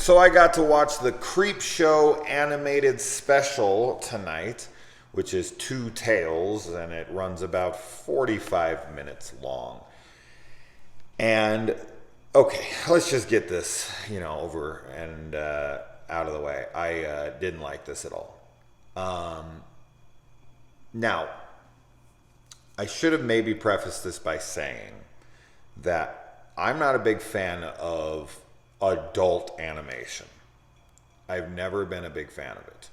So I got to watch the Creepshow animated special tonight, which is Two Tales, and it runs about 45 minutes long. And okay, let's just get this, over and out of the way. I didn't like this at all. Now, I should have maybe prefaced this by saying that I'm not a big fan of adult animation. I've never been a big fan of it.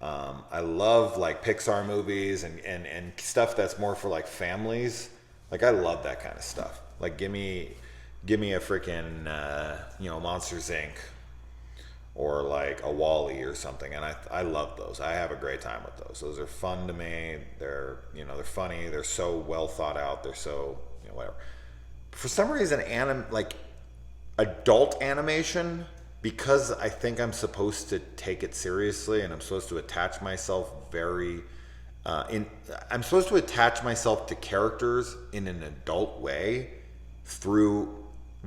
I love like Pixar movies and stuff that's more for like families. Like I love that kind of stuff. Like give me a freaking Monsters Inc. or like a Wall-E or something, and I love those. I have a great time with those. Those are fun to me. They're they're funny. They're so well thought out. They're so whatever. For some reason, adult animation, because I think I'm supposed to take it seriously and I'm supposed to attach myself I'm supposed to attach myself to characters in an adult way through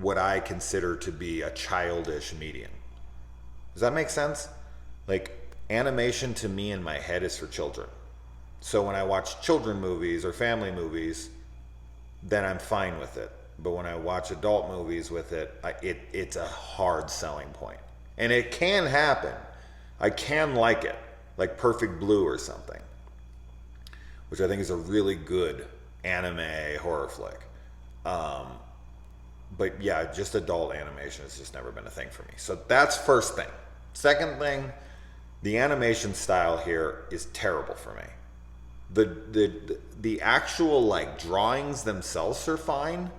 what I consider to be a childish medium. Does that make sense? Like, animation to me in my head is for children. So when I watch children movies or family movies, then I'm fine with it. But when I watch adult movies with it's a hard selling point. And it can happen. I can like it, like Perfect Blue or something, which I think is a really good anime horror flick. But yeah, just adult animation has just never been a thing for me. So that's first thing. Second thing, the animation style here is terrible for me. The actual like drawings themselves are fine,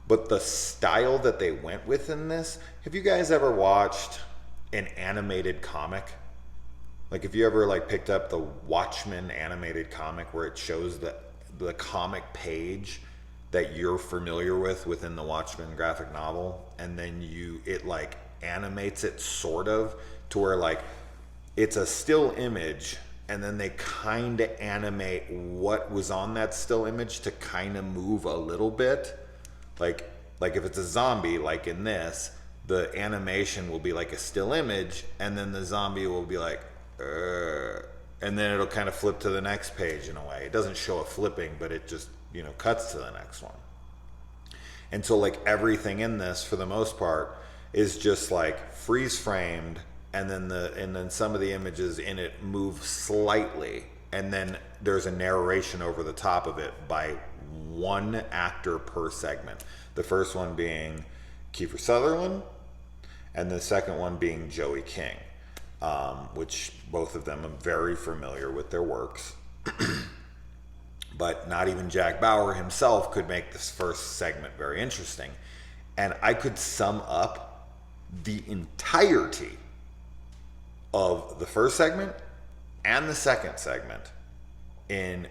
but the style that they went with in this, have you guys ever watched an animated comic? Like if you ever like picked up the Watchmen animated comic where it shows the comic page that you're familiar with within the Watchmen graphic novel, and then it like animates it sort of to where like it's a still image and then they kind of animate what was on that still image to kind of move a little bit. Like if it's a zombie, like in this, the animation will be like a still image, and then the zombie will be like, and then it'll kind of flip to the next page in a way. It doesn't show a flipping, but it just, cuts to the next one. And so like everything in this, for the most part, is just like freeze framed, and then some of the images in it move slightly, and then there's a narration over the top of it by one actor per segment. The first one being Kiefer Sutherland, and the second one being Joey King, which both of them I'm very familiar with their works. But not even Jack Bauer himself could make this first segment very interesting. And I could sum up the entirety of the first segment and the second segment in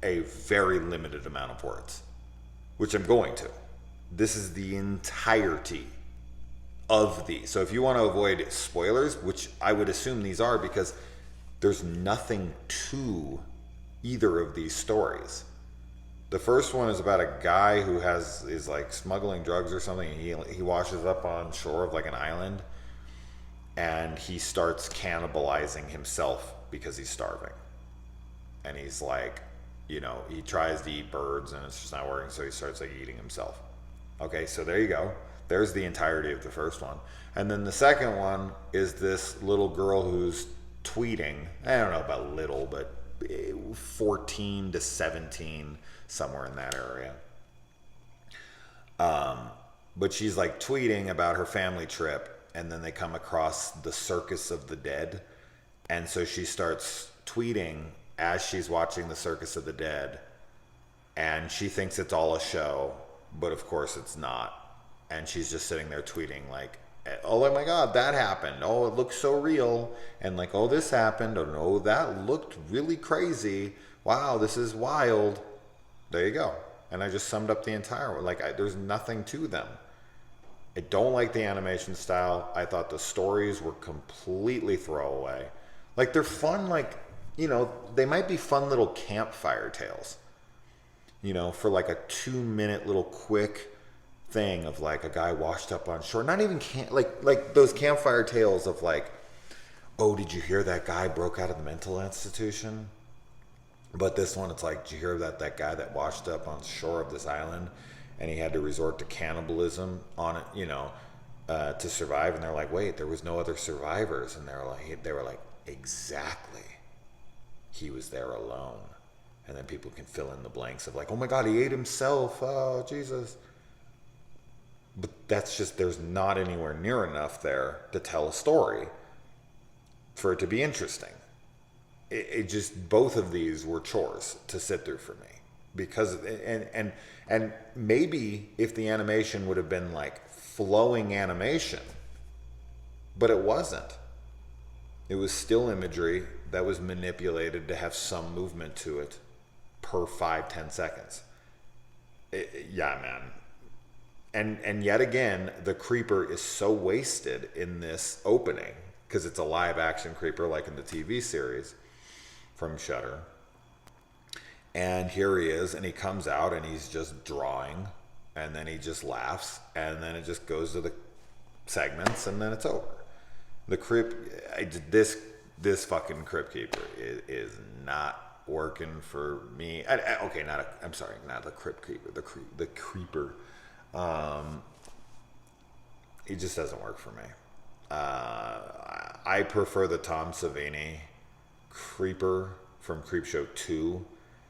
a very limited amount of words, which I'm going to. This is the entirety of these. So if you want to avoid spoilers, which I would assume these are, because there's nothing to either of these stories. The first one is about a guy who is like smuggling drugs or something. He washes up on shore of like an island, and he starts cannibalizing himself because he's starving. And he's like, he tries to eat birds and it's just not working, so he starts like eating himself. Okay, so there you go. There's the entirety of the first one. And then the second one is this little girl who's tweeting. I don't know about little, but 14 to 17, somewhere in that area. But she's like tweeting about her family trip, and then they come across the Circus of the Dead. And so she starts tweeting as she's watching the Circus of the Dead, and she thinks it's all a show, but of course it's not. And she's just sitting there tweeting like, oh my God, that happened. Oh, it looks so real. And like, oh, this happened. Oh no, that looked really crazy. Wow, this is wild. There you go. And I just summed up the entire one. Like, there's nothing to them. I don't like the animation style. I thought the stories were completely throwaway. Like, they're fun, like, they might be fun little campfire tales. For like a 2-minute little quick thing of like a guy washed up on shore. Not even like those campfire tales of like, oh, did you hear that guy broke out of the mental institution? But this one, it's like, did you hear that guy that washed up on shore of this island, and he had to resort to cannibalism on it, to survive? And they're like, wait, there was no other survivors, and they were like, exactly. He was there alone. And then people can fill in the blanks of like, oh my God, he ate himself. Oh, Jesus. But that's just, there's not anywhere near enough there to tell a story for it to be interesting. It just, both of these were chores to sit through for me. Because, and maybe if the animation would have been like flowing animation, but it wasn't. It was still imagery that was manipulated to have some movement to it per 5-10 seconds. Yeah, man. And yet again, the creeper is so wasted in this opening because it's a live action creeper like in the TV series from Shudder. And here he is, and he comes out and he's just drawing, and then he just laughs, and then it just goes to the segments, and then it's over. This fucking Crypt Keeper is not working for me. Okay, I'm sorry, not the Crypt Keeper, the Creeper. It just doesn't work for me. I prefer the Tom Savini Creeper from Creepshow 2,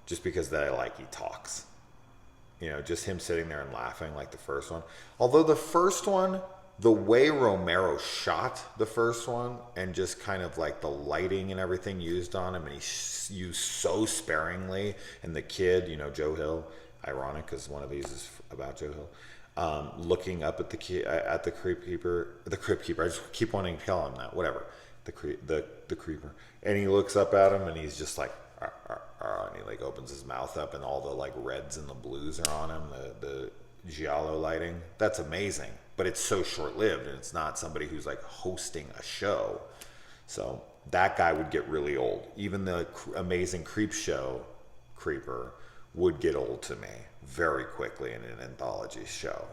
just because that I like he talks. Just him sitting there and laughing like the first one. Although the first one, the way Romero shot the first one, and just kind of like the lighting and everything used on him, and he used so sparingly, and the kid, Joe Hill, ironic because one of these is about Joe Hill, looking up at the Crypt Keeper, I just keep wanting to call him that, whatever, the Creeper, and he looks up at him, and he's just like, "Arr, arr, arr," and he like opens his mouth up, and all the like reds and the blues are on him, the giallo lighting. That's amazing, but it's so short-lived, and it's not somebody who's like hosting a show. So that guy would get really old. Even the amazing Creepshow Creeper would get old to me very quickly in an anthology show,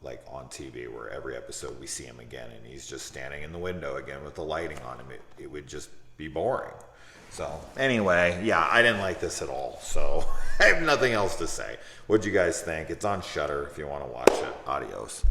like on TV, where every episode we see him again, and he's just standing in the window again with the lighting on him. It would just be boring. So anyway, yeah, I didn't like this at all. So I have nothing else to say. What'd you guys think? It's on Shudder if you want to watch it. Adios.